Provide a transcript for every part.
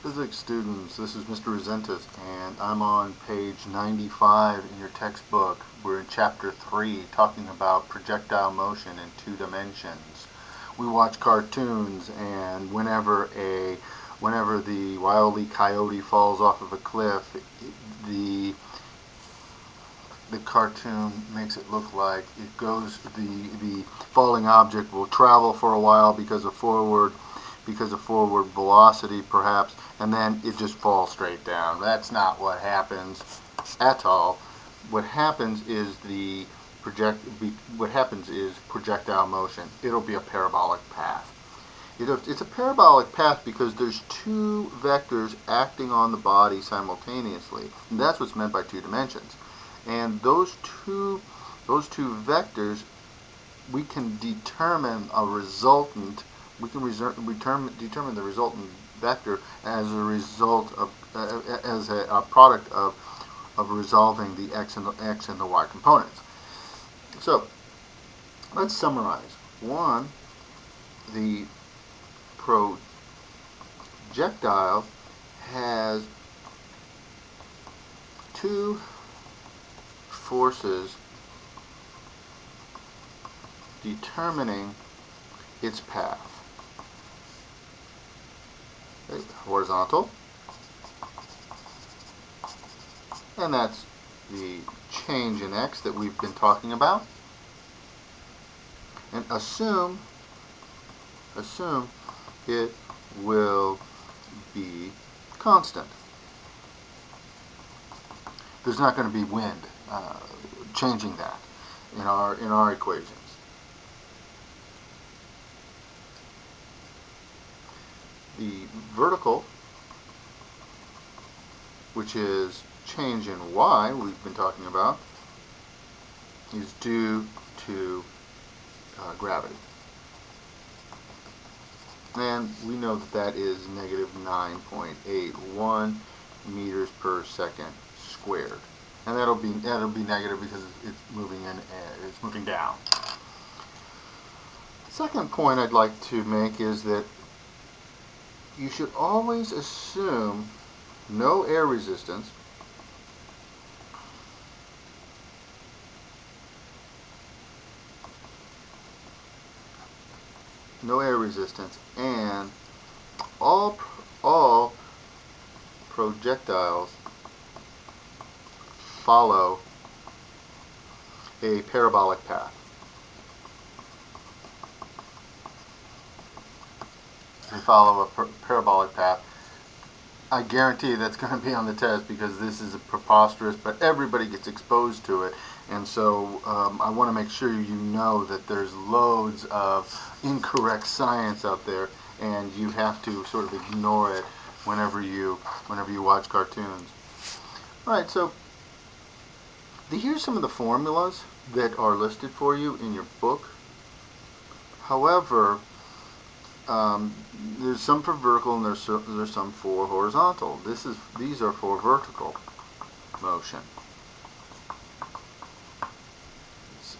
Physics students, this is Mr. Resentis, and I'm on page 95 in your textbook. We're in chapter 3 talking about projectile motion in 2 dimensions. We watch cartoons, and whenever the Wile E. Coyote falls off of a cliff, the cartoon makes it look like it goes, the falling object will travel for a while because of forward velocity perhaps, and then it just falls straight down. That's not what happens at all. What happens is projectile motion. It'll be a parabolic path. It's a parabolic path because there's 2 vectors acting on the body simultaneously, and that's what's meant by 2 dimensions. And those two vectors, we can determine a resultant. We can determine the resultant vector as a result of as a product of resolving the x and the y components. So let's summarize. 1, the projectile has 2 forces determining its path. Okay, horizontal, and that's the change in x that we've been talking about. And assume it will be constant. There's not going to be wind changing that in our equations. The vertical, which is change in y we've been talking about, is due to gravity. And we know that is negative 9.81 meters per second squared. And that'll be negative because it's moving down. The second point I'd like to make is that you should always assume no air resistance and all projectiles follow a parabolic path. They follow a parabolic path. I guarantee that's going to be on the test because this is preposterous, but everybody gets exposed to it, and so I want to make sure you know that there's loads of incorrect science out there, and you have to sort of ignore it whenever you watch cartoons. All right, so here's some of the formulas that are listed for you in your book. However, there's some for vertical and there's some for horizontal. These are for vertical motion.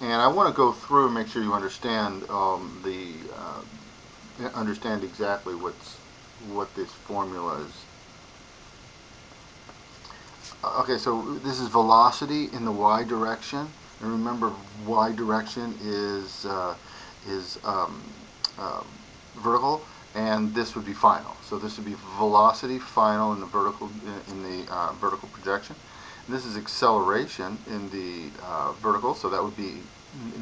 And I want to go through and make sure you understand understand exactly what this formula is. Okay, so this is velocity in the y direction, and remember, y direction is vertical, and this would be final. So this would be velocity final in the vertical projection. And this is acceleration in the vertical, so that would be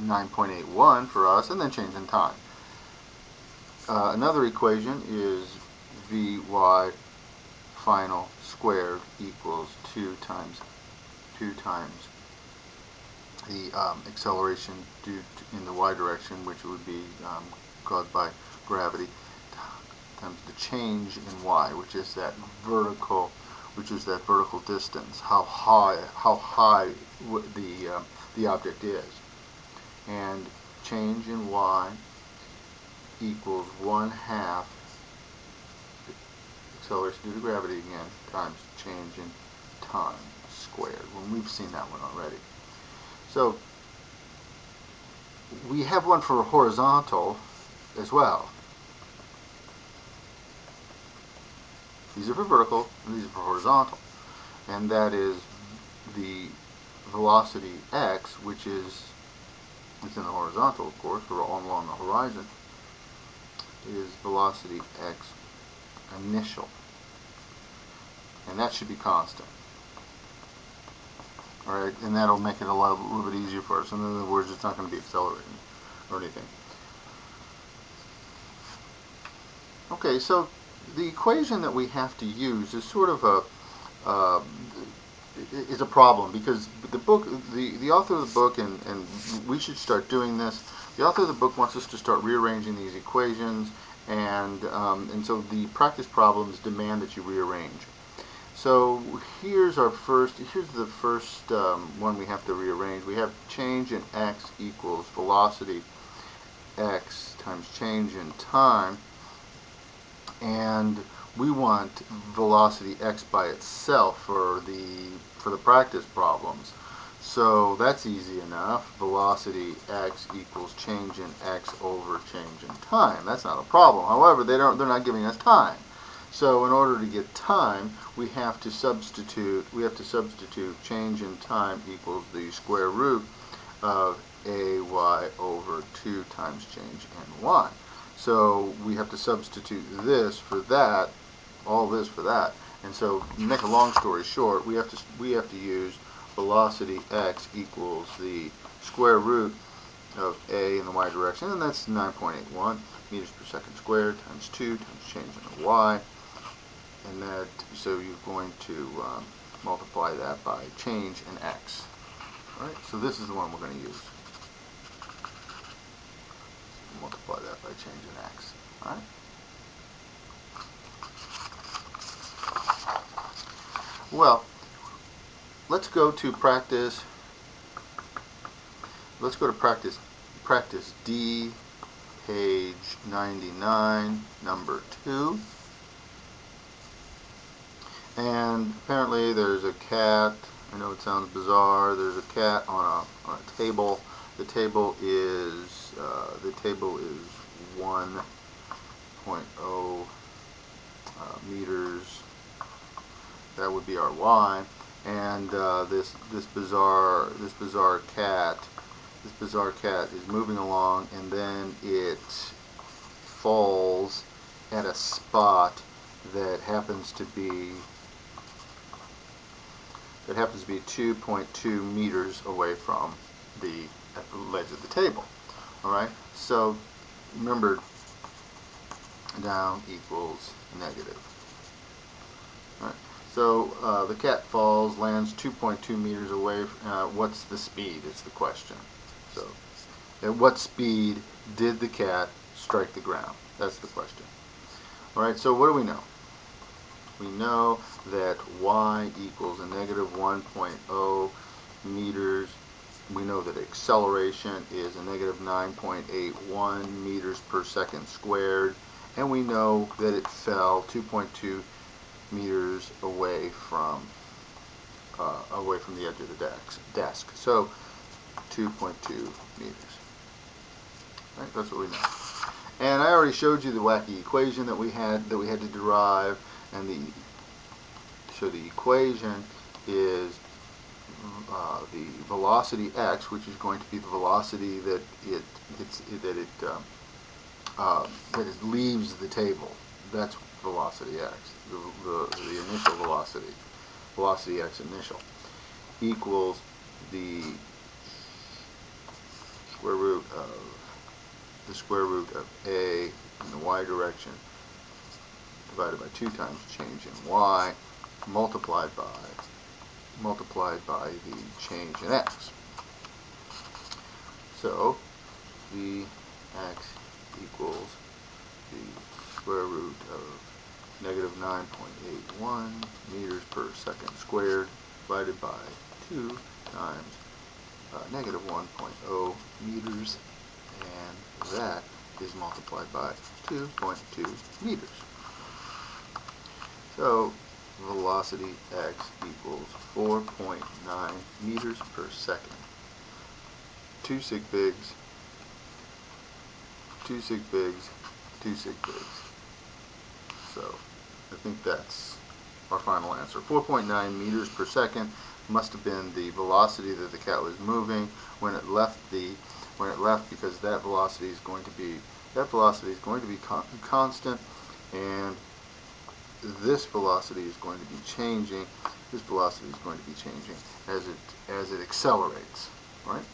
9.81 for us, and then change in time. Another equation is Vy final squared equals 2 times the acceleration in the y direction, which would be caused by gravity, times the change in y, which is that vertical distance, how high the object is, and change in y equals 1/2 acceleration due to gravity again times change in time squared. Well, we've seen that one already. So we have one for horizontal as well. These are for vertical, and these are for horizontal. And that is the velocity x, which is, it's in the horizontal, of course, we're all along the horizon, is velocity x initial. And that should be constant. Alright, and that'll make it a little bit easier for us. In other words, it's not going to be accelerating or anything. Okay, so the equation that we have to use is sort of is a problem, because the book, the author of the book, and we should start doing this, the author of the book wants us to start rearranging these equations, and so the practice problems demand that you rearrange. So here's the first one we have to rearrange. We have change in x equals velocity x times change in time, and we want velocity x by itself for the practice problems. So that's easy enough. Velocity x equals change in x over change in time. That's not a problem. However, they're not giving us time. So in order to get time, we have to substitute change in time equals the square root of ay over 2 times change in y. So we have to substitute this for that, all this for that. And so, to make a long story short, we have to use velocity x equals the square root of a in the y direction, and that's 9.81 meters per second squared times 2 times change in the y. And that, so you're going to multiply that by change in x. All right, so this is the one we're going to use. Multiply that by change in x. All right. Well, let's go to practice. Let's go to practice D, page 99, number 2. And apparently there's a cat. I know it sounds bizarre. There's a cat on a table. The table is 1.0 meters. That would be our y. And this bizarre cat is moving along, and then it falls at a spot that happens to be 2.2 meters away from the ledge of the table. Alright, so remember, down equals negative. Alright, so the cat falls, lands 2.2 meters away. What's the speed is the question. So at what speed did the cat strike the ground? That's the question. Alright, so what do we know? We know that y equals a negative 1.0 meters. We know that acceleration is a negative 9.81 meters per second squared. And we know that it fell 2.2 meters away from the edge of the desk. So 2.2 meters. Right, that's what we know. And I already showed you the wacky equation that we had to derive, and so the equation is the velocity x, which is going to be the velocity that it leaves the table. That's velocity x, the initial velocity x initial, equals the square root of a in the y direction divided by 2 times change in y multiplied by the change in x. So the x equals the square root of negative 9.81 meters per second squared divided by 2 times negative 1.0 meters, and that is multiplied by 2.2 meters. So velocity x equals 4.9 meters per second. 2 sig figs, 2 sig figs, 2 sig figs. So that's think that's our final answer. 4.9 meters per second must have been the velocity that the cat was moving when it left because that velocity is going to be constant, and this velocity is going to be changing. This velocity is going to be changing as it accelerates, right?